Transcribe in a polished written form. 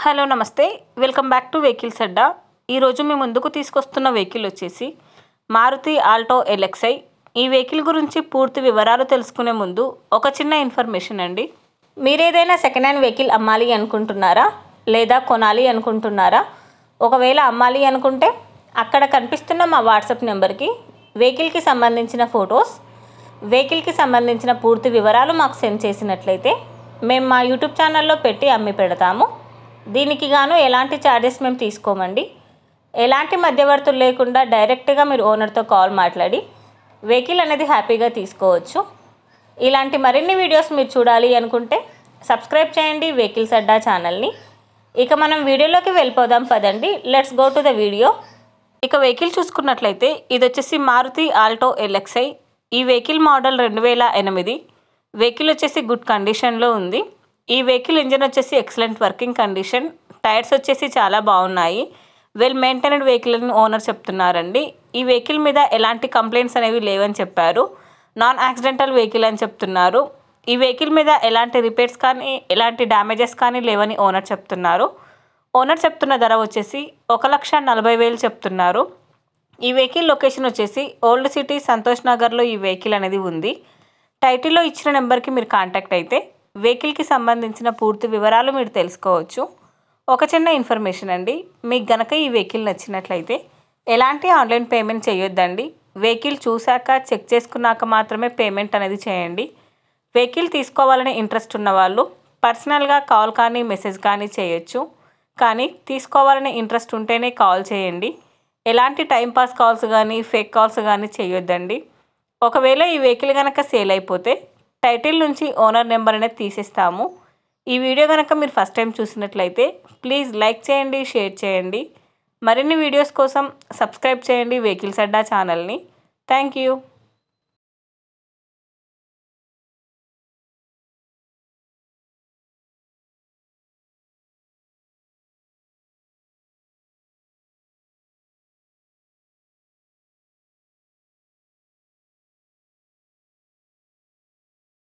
Hello నమస్తే, welcome back to vehicles అడ్డా. ఈరోజు మీ ముందుకు తీసుకొస్తున్న వెహికల్ వచ్చేసి మారుతి ఆల్టో ఎల్ఎక్స్ఐ. ఈ వెహికల్ గురించి పూర్తి వివరాలు తెలుసుకునే ముందు ఒక చిన్న ఇన్ఫర్మేషన్ అండి. మీరు ఏదైనా సెకండ్ హ్యాండ్ వెహికల్ అమ్మాలి అనుకుంటున్నారా లేదా కొనాలి అనుకుంటున్నారా? ఒకవేళ అమ్మాలి అనుకుంటే అక్కడ కనిపిస్తున్న మా వాట్సాప్ నెంబర్కి వెహికల్కి సంబంధించిన ఫొటోస్, వెహికల్కి సంబంధించిన పూర్తి వివరాలు మాకు సెండ్ చేసినట్లయితే మేము మా యూట్యూబ్ ఛానల్లో పెట్టి అమ్మి పెడతాము. దీనికి గాను ఎలాంటి ఛార్జెస్ మేము తీసుకోమండి. ఎలాంటి మధ్యవర్తులు లేకుండా డైరెక్ట్గా మీరు ఓనర్తో కాల్ మాట్లాడి వెహికల్ అనేది హ్యాపీగా తీసుకోవచ్చు. ఇలాంటి మరిన్ని వీడియోస్ మీరు చూడాలి అనుకుంటే సబ్స్క్రైబ్ చేయండి వెహికల్స్ అడ్డా ఛానల్ని. ఇక మనం వీడియోలోకి వెళ్ళిపోదాం పదండి. Let's go to the video. ఇక వెహికల్ చూసుకున్నట్లయితే ఇది వచ్చేసి మారుతి ఆల్టో ఎల్ఎక్స్ఐ. ఈ వెహికల్ మోడల్ 2008. వెహికల్ వచ్చేసి గుడ్ కండిషన్లో ఉంది. ఈ వెహికల్ ఇంజన్ వచ్చేసి ఎక్సలెంట్ వర్కింగ్ కండిషన్. టైర్స్ వచ్చేసి చాలా బాగున్నాయి. వెల్ మెయింటైన్డ్ వెహికల్ అని ఓనర్ చెప్తున్నారండి. ఈ వెహికల్ మీద ఎలాంటి కంప్లైంట్స్ అనేవి లేవని చెప్పారు. నాన్ యాక్సిడెంటల్ వెహికల్ అని చెప్తున్నారు. ఈ వెహికల్ మీద ఎలాంటి రిపేర్స్ కానీ ఎలాంటి డ్యామేజెస్ కానీ లేవని ఓనర్ చెప్తున్నారు. ఓనర్ చెప్తున్న ధర వచ్చేసి 1,40,000 చెప్తున్నారు. ఈ వెహికల్ లొకేషన్ వచ్చేసి ఓల్డ్ సిటీ సంతోష్ నగర్లో ఈ వెహికల్ అనేది ఉంది. టైటిల్లో ఇచ్చిన నెంబర్కి మీరు కాంటాక్ట్ అయితే వెహికల్కి సంబంధించిన పూర్తి వివరాలు మీరు తెలుసుకోవచ్చు. ఒక చిన్న ఇన్ఫర్మేషన్ అండి, మీకు గనక ఈ వెహికల్ నచ్చినట్లయితే ఎలాంటి ఆన్లైన్ పేమెంట్ చేయొద్దండి. వెహికల్ చూశాక చెక్ చేసుకున్నాక మాత్రమే పేమెంట్ అనేది చేయండి. వెహికల్ తీసుకోవాలని ఇంట్రెస్ట్ ఉన్న వాళ్ళు పర్సనల్గా కాల్ కానీ మెసేజ్ కానీ చేయొచ్చు. కానీ తీసుకోవాలని ఇంట్రెస్ట్ ఉంటేనే కాల్ చేయండి. ఎలాంటి టైంపాస్ కాల్స్ కానీ ఫేక్ కాల్స్ కానీ చేయొద్దండి. ఒకవేళ ఈ వెహికల్ కనుక సేల్ అయిపోతే టైటిల్ నుంచి ఓనర్ నెంబర్ అనేది తీసేస్తాము. ఈ వీడియో కనుక మీరు ఫస్ట్ టైం చూసినట్లయితే ప్లీజ్ లైక్ చేయండి, షేర్ చేయండి. మరిన్ని వీడియోస్ కోసం సబ్స్క్రైబ్ చేయండి వెహికల్స్ అడ్డా ఛానల్ని. Thank you.